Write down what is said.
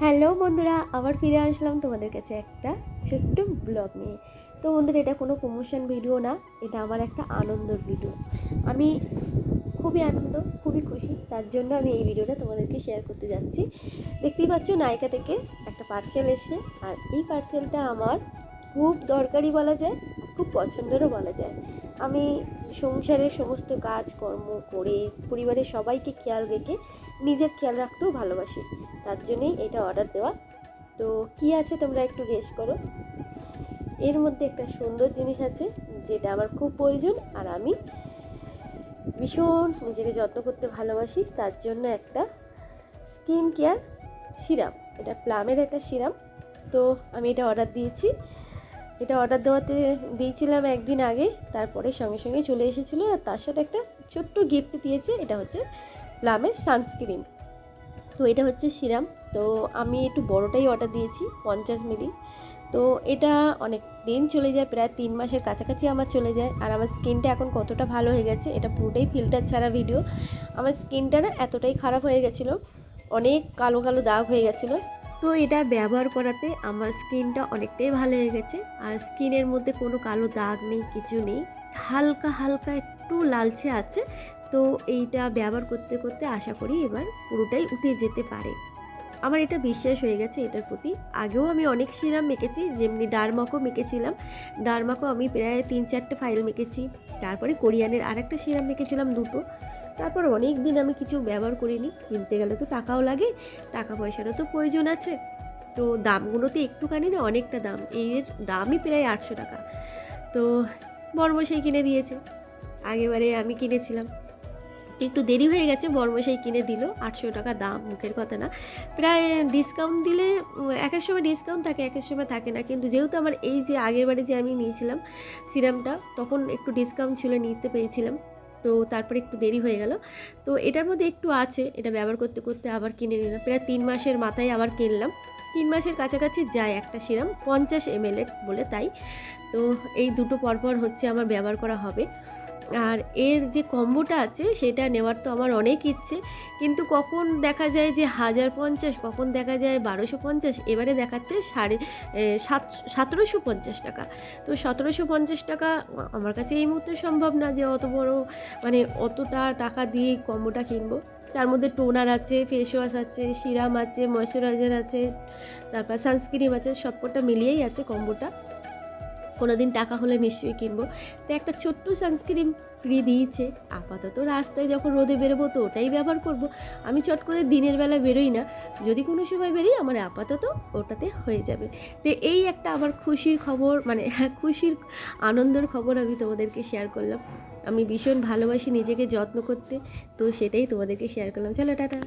Hello বন্ধুরা, আবার ফিরে আসলাম তোমাদের কাছে একটা ছোট্ট ব্লগ নিয়ে। তো বন্ধুরা, এটা কোনো প্রমোশন ভিডিও না, এটা আমার একটা আনন্দর ভিডিও। আমি খুবই আনন্দ, খুবই খুশি, তার জন্য আমি এই ভিডিওটা তোমাদেরকে শেয়ার করতে যাচ্ছি। দেখতেই পাচ্ছ, নায়িকা থেকে একটা পার্সেল এসে, আর এই পার্সেলটা আমার খুব দরকারি বলা যায়, খুব পছন্দেরও বলা যায়। আমি সংসারের সমস্ত কাজকর্ম করে পরিবারের সবাইকে খেয়াল রেখে নিজের খেয়াল রাখতেও ভালোবাসি, তার জন্যেই এটা অর্ডার দেওয়া। তো কি আছে তোমরা একটু গেস করো। এর মধ্যে একটা সুন্দর জিনিস আছে যেটা আমার খুব প্রয়োজন, আর আমি ভীষণ নিজেকে যত্ন করতে ভালোবাসি, তার জন্য একটা স্কিন কেয়ার সিরাম। এটা প্লামের একটা সিরাম। তো আমি এটা অর্ডার দিয়েছি। এটা অর্ডার দিয়েছিলাম একদিন আগে, তারপরে সঙ্গে সঙ্গে চলে এসেছিলো, আর তার সাথে একটা ছোট্ট গিফট দিয়েছে। এটা হচ্ছে প্লামের সানস্ক্রিন। তো এটা হচ্ছে সিরাম। তো আমি একটু বড়টাই অর্ডার দিয়েছি, 50 মিলি। তো এটা অনেক দিন চলে যায়, প্রায় 3 মাসের কাছাকাছি আমার চলে যায়। আর আমার স্কিনটা এখন কতটা ভালো হয়ে গেছে, এটা পুরোটাই ফিল্টার ছাড়া ভিডিও। আমার স্কিনটা না এতটাই খারাপ হয়ে গেছিলো, অনেক কালো কালো দাগ হয়ে গেছিলো। তো এটা ব্যবহার করাতে আমার স্কিনটা অনেকটাই ভালো হয়ে গেছে, আর স্কিনের মধ্যে কোনো কালো দাগ নেই, কিছু নেই, হালকা হালকা একটু লালচে আছে। তো এইটা ব্যবহার করতে করতে আশা করি এবার পুরোটাই উঠে যেতে পারে। আমার এটা বিশ্বাস হয়ে গেছে এটার প্রতি। আগেও আমি অনেক সিরাম মেখেছি, যেমনি ডারমাকো মেখেছিলাম। ডারমাকো আমি প্রায় 3-4টে ফাইল মেখেছি। তারপরে কোরিয়ানের আরেকটা সিরাম মেখেছিলাম 2টো। তারপর অনেক দিন আমি কিছু ব্যবহার করিনি, কিনতে গেলে তো টাকাও লাগে, টাকা পয়সারও তো প্রয়োজন আছে। তো দামগুলোতে একটুখানি না, অনেকটা দাম। এর দামই প্রায় 800 টাকা। তো বড়মশাই কিনে দিয়েছে, আগেবারে আমি কিনেছিলাম, একটু দেরি হয়ে গেছে, বড়মশাই কিনে দিল। 800 টাকা দাম, মুখের কথা না। প্রায় ডিসকাউন্ট দিলে এক এক সময় ডিসকাউন্ট থাকে, এক এক সময় থাকে না। কিন্তু যেহেতু আমার এই যে আগের বারে যে আমি নিয়েছিলাম সিরামটা, তখন একটু ডিসকাউন্ট ছিল, নিতে পেরেছিলাম। তো তারপরে একটু দেরি হয়ে গেল। তো এটার মধ্যে একটু আছে, এটা ব্যবহার করতে করতে আবার কিনে নিলাম। প্রায় 3 মাসের মাথায় আবার কিনলাম। 3 মাসের কাছাকাছি যায় একটা সিরাম, 50 ml বলে তাই। তো এই দুটো পরপর হচ্ছে আমার ব্যবহার করা হবে। আর এর যে কম্বোটা আছে সেটা নেওয়ার তো আমার অনেক ইচ্ছে, কিন্তু কখন দেখা যায় যে 1050, কখন দেখা যায় 1250, এবারে দেখাচ্ছে 1750 টাকা। তো 1750 টাকা আমার কাছে এই মুহূর্তে সম্ভব না যে অত বড়, মানে অতটা টাকা দিয়ে কম্বোটা কিনবো। তার মধ্যে টোনার আছে, ফেস ওয়াশ আছে, সিরাম আছে, ময়শ্চারাইজার আছে, তারপর সানস্ক্রিন আছে, সবকটা মিলিয়েই আছে কম্বোটা। কোনো দিন টাকা হলে নিশ্চয়ই কিনবো। তো একটা ছোট্ট সানস্ক্রিন ফ্রি দিয়েছে, আপাতত রাস্তায় যখন রোদে বেরোবো তো ওটাই ব্যবহার করব। আমি চট করে দিনের বেলা বেরোই না, যদি কোনো সময় বেরোই আমার আপাতত ওটাতে হয়ে যাবে। তো এই একটা আমার খুশির খবর, মানে খুশির আনন্দের খবর আমি তোমাদেরকে শেয়ার করলাম। আমি ভীষণ ভালোবাসি নিজেকে যত্ন করতে, তো সেটাই তোমাদেরকে শেয়ার করলাম। চলো টাটা।